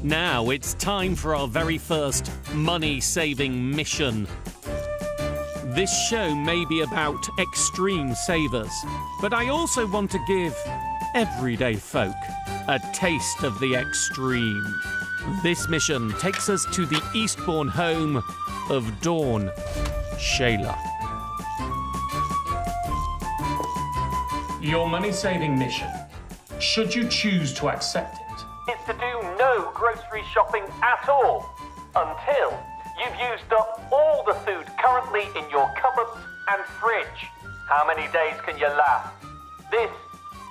Now it's time for our very first money-saving mission. This show may be about extreme savers, but I also want to give everyday folk a taste of the extreme. This mission takes us to the Eastbourne home of Dawn Shayla. Your money-saving mission, should you choose to accept it, is to do no grocery shopping at all until you've used up all the food currently in your cupboards and fridge. How many days can you last? This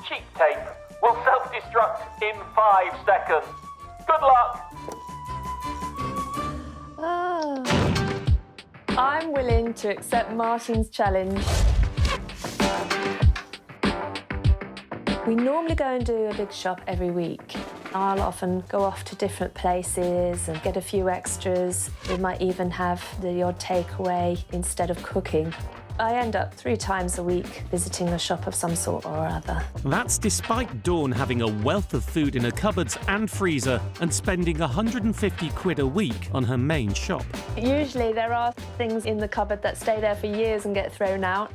cheap tape will self-destruct in 5 seconds. Good luck. I'm willing to accept Martin's challenge. We normally go and do a big shop every week. I'll often go off to different places and get a few extras. We might even have the odd takeaway instead of cooking. I end up 3 times a week visiting a shop of some sort or other. That's despite Dawn having a wealth of food in her cupboards and freezer and spending 150 quid a week on her main shop. Usually there are things in the cupboard that stay there for years and get thrown out.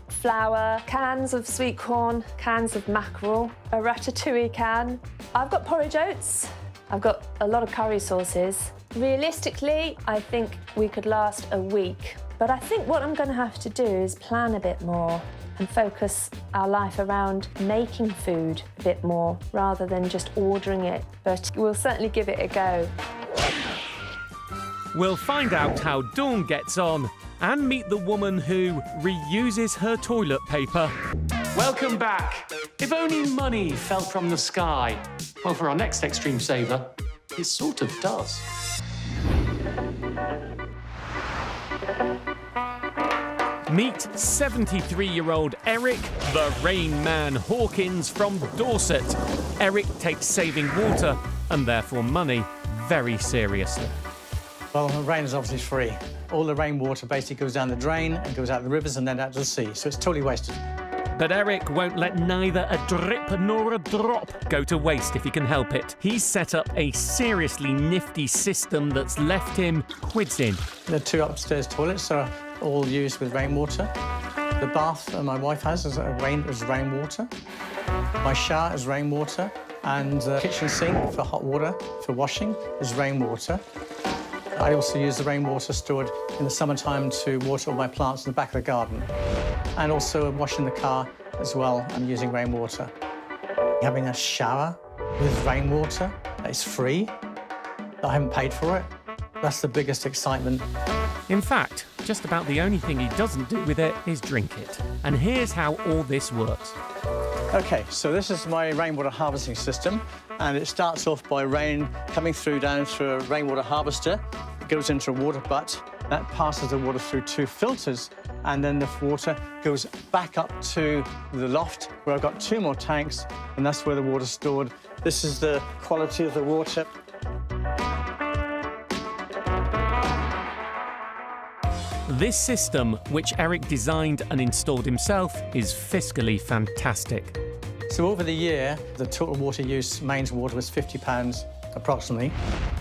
Flour, cans of sweet corn, cans of mackerel, a ratatouille can. I've got porridge oats. I've got a lot of curry sauces. Realistically, I think we could last a week. But I think what I'm going to have to do is plan a bit more and focus our life around making food a bit more rather than just ordering it. But we'll certainly give it a go. We'll find out how Dawn gets on and meet the woman who reuses her toilet paper. Welcome back. If only money fell from the sky. Well, for our next extreme saver, it sort of does. Meet 73-year-old Eric, the Rain Man Hawkins from Dorset. Eric takes saving water, and therefore money, very seriously. Well, the rain is obviously free. All the rainwater basically goes down the drain and goes out the rivers and then out to the sea, so it's totally wasted. But Eric won't let neither a drip nor a drop go to waste if he can help it. He's set up a seriously nifty system that's left him quids in. The 2 upstairs toilets are all used with rainwater. The bath my wife has is rainwater. My shower is rainwater, and the kitchen sink for hot water for washing is rainwater. I also use the rainwater stored in the summertime to water all my plants in the back of the garden. And also washing the car as well, I'm using rainwater. Having a shower with rainwater, it's free. I haven't paid for it. That's the biggest excitement. In fact, just about the only thing he doesn't do with it is drink it. And here's how all this works. OK, so this is my rainwater harvesting system, and it starts off by rain coming through down through a rainwater harvester. It goes into a water butt. That passes the water through 2 filters, and then the water goes back up to the loft, where I've got 2 more tanks, and that's where the water's stored. This is the quality of the water. This system, which Eric designed and installed himself, is fiscally fantastic. So over the year, the total water use, mains water, was £50 approximately.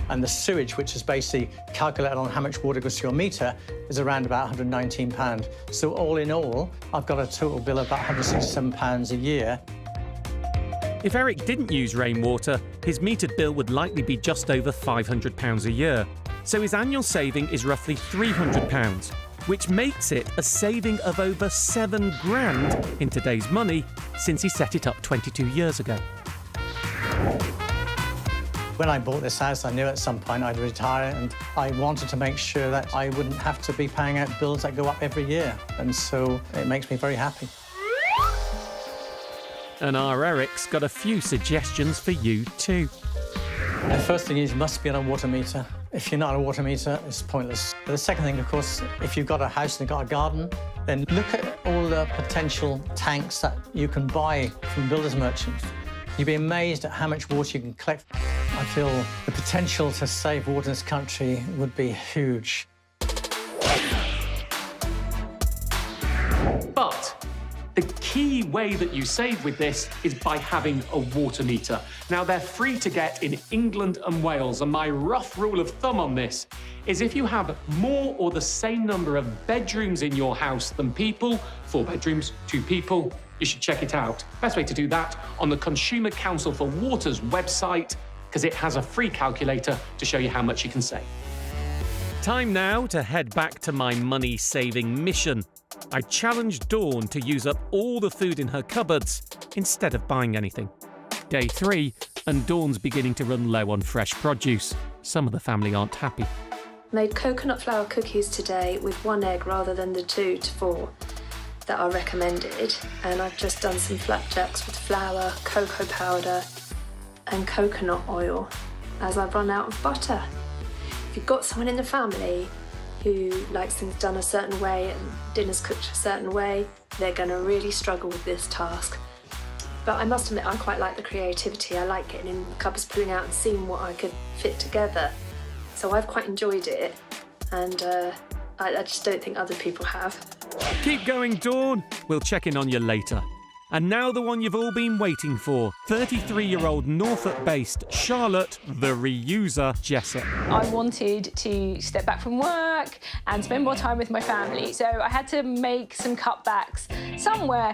And the sewage, which is basically calculated on how much water goes to your meter, is around about £119. So all in all, I've got a total bill of about £167 a year. If Eric didn't use rainwater, his metered bill would likely be just over £500 a year. So his annual saving is roughly £300, which makes it a saving of over £7 grand in today's money since he set it up 22 years ago. When I bought this house, I knew at some point I'd retire, and I wanted to make sure that I wouldn't have to be paying out bills that go up every year. And so it makes me very happy. And our Eric's got a few suggestions for you too. The first thing is you must be on a water meter. If you're not on a water meter, it's pointless. The second thing, of course, if you've got a house and you've got a garden, then look at all the potential tanks that you can buy from builders merchants. You'd be amazed at how much water you can collect. I feel the potential to save water in this country would be huge. But the key way that you save with this is by having a water meter. Now, they're free to get in England and Wales, and my rough rule of thumb on this is if you have more or the same number of bedrooms in your house than people, 4 bedrooms, 2 people, you should check it out. Best way to do that on the Consumer Council for Water's website, because it has a free calculator to show you how much you can save. Time now to head back to my money-saving mission. I challenged Dawn to use up all the food in her cupboards instead of buying anything. Day 3, and Dawn's beginning to run low on fresh produce. Some of the family aren't happy. Made coconut flour cookies today with 1 egg rather than the 2 to 4 that are recommended. And I've just done some flapjacks with flour, cocoa powder and coconut oil as I've run out of butter. If you've got someone in the family who likes things done a certain way and dinner's cooked a certain way, they're going to really struggle with this task. But I must admit, I quite like the creativity. I like getting in the cupboards, pulling out and seeing what I could fit together. So I've quite enjoyed it, and I just don't think other people have. Keep going, Dawn. We'll check in on you later. And now the one you've all been waiting for, 33-year-old Norfolk-based Charlotte, the reuser Jessup. I wanted to step back from work and spend more time with my family, so I had to make some cutbacks somewhere.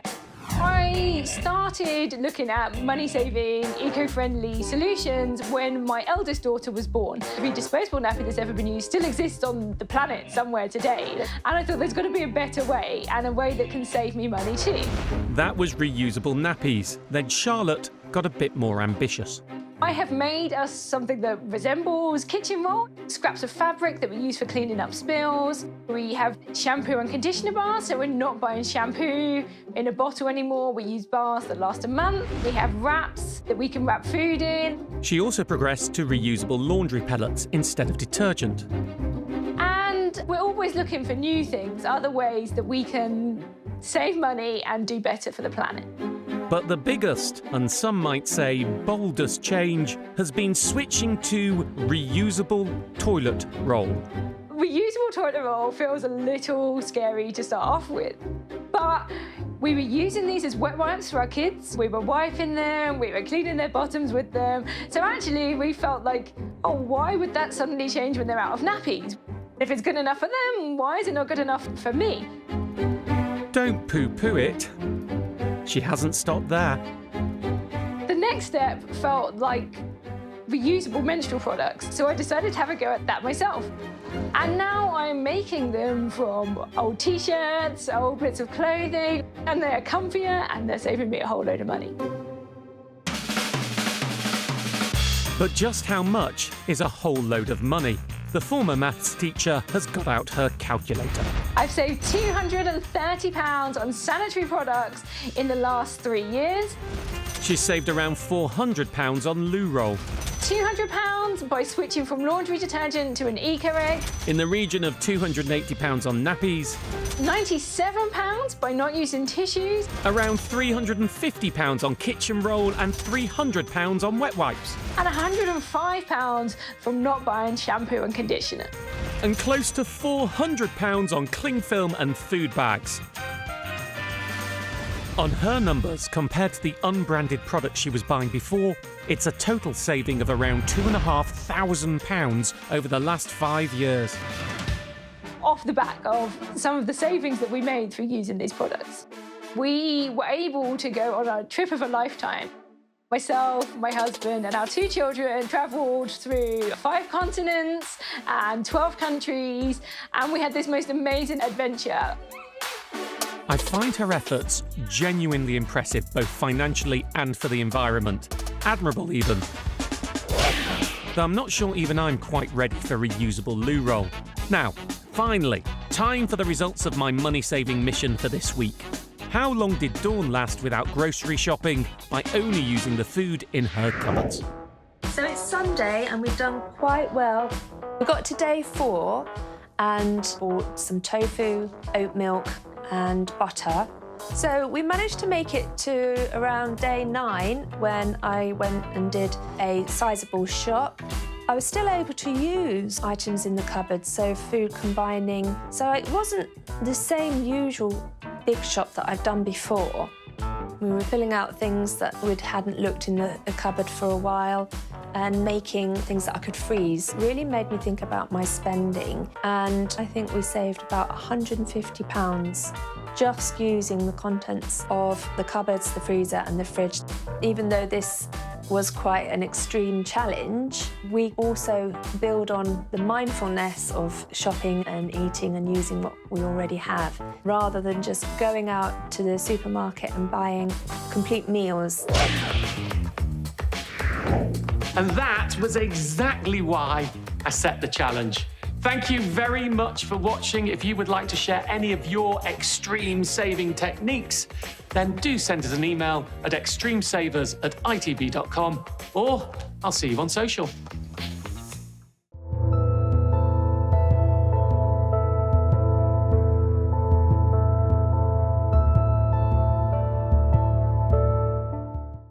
I started looking at money-saving, eco-friendly solutions when my eldest daughter was born. Every disposable nappy that's ever been used still exists on the planet somewhere today. And I thought there's got to be a better way, and a way that can save me money too. That was reusable nappies. Then Charlotte got a bit more ambitious. I have made us something that resembles kitchen roll, scraps of fabric that we use for cleaning up spills. We have shampoo and conditioner bars, so we're not buying shampoo in a bottle anymore. We use bars that last a month. We have wraps that we can wrap food in. She also progressed to reusable laundry pellets instead of detergent. And we're always looking for new things, other ways that we can save money and do better for the planet. But the biggest, and some might say boldest change, has been switching to reusable toilet roll. Reusable toilet roll feels a little scary to start off with, but we were using these as wet wipes for our kids. We were wiping them, we were cleaning their bottoms with them. So actually we felt like, oh, why would that suddenly change when they're out of nappies? If it's good enough for them, why is it not good enough for me? Don't poo-poo it. She hasn't stopped there. The next step felt like reusable menstrual products, so I decided to have a go at that myself. And now I'm making them from old t-shirts, old bits of clothing, and they're comfier and they're saving me a whole load of money. But just how much is a whole load of money? The former maths teacher has got out her calculator. I've saved £230 on sanitary products in the last 3 years. She's saved around £400 on loo roll. £200 by switching from laundry detergent to an eco-egg. In the region of £280 on nappies. £97 by not using tissues. Around £350 on kitchen roll and £300 on wet wipes. And £105 from not buying shampoo and conditioner. And close to £400 on cling film and food bags. On her numbers, compared to the unbranded products she was buying before, it's a total saving of around £2,500 over the last 5 years. Off the back of some of the savings that we made through using these products, we were able to go on a trip of a lifetime. Myself, my husband and our 2 children travelled through 5 continents and 12 countries, and we had this most amazing adventure. I find her efforts genuinely impressive, both financially and for the environment. Admirable, even. Though I'm not sure even I'm quite ready for reusable loo roll. Now, finally, time for the results of my money-saving mission for this week. How long did Dawn last without grocery shopping by only using the food in her cupboards? So it's Sunday and we've done quite well. We got to day 4 and bought some tofu, oat milk and butter. So we managed to make it to around day 9 when I went and did a sizable shop. I was still able to use items in the cupboard, so food combining. So it wasn't the same usual big shop that I've done before. We were filling out things that we hadn't looked in the cupboard for a while, and making things that I could freeze really made me think about my spending. And I think we saved about £150 just using the contents of the cupboards, the freezer and the fridge. Even though this was quite an extreme challenge, we also build on the mindfulness of shopping and eating and using what we already have, rather than just going out to the supermarket and buying complete meals. And that was exactly why I set the challenge. Thank you very much for watching. If you would like to share any of your extreme saving techniques, then do send us an email at extremesavers@itv.com, or I'll see you on social.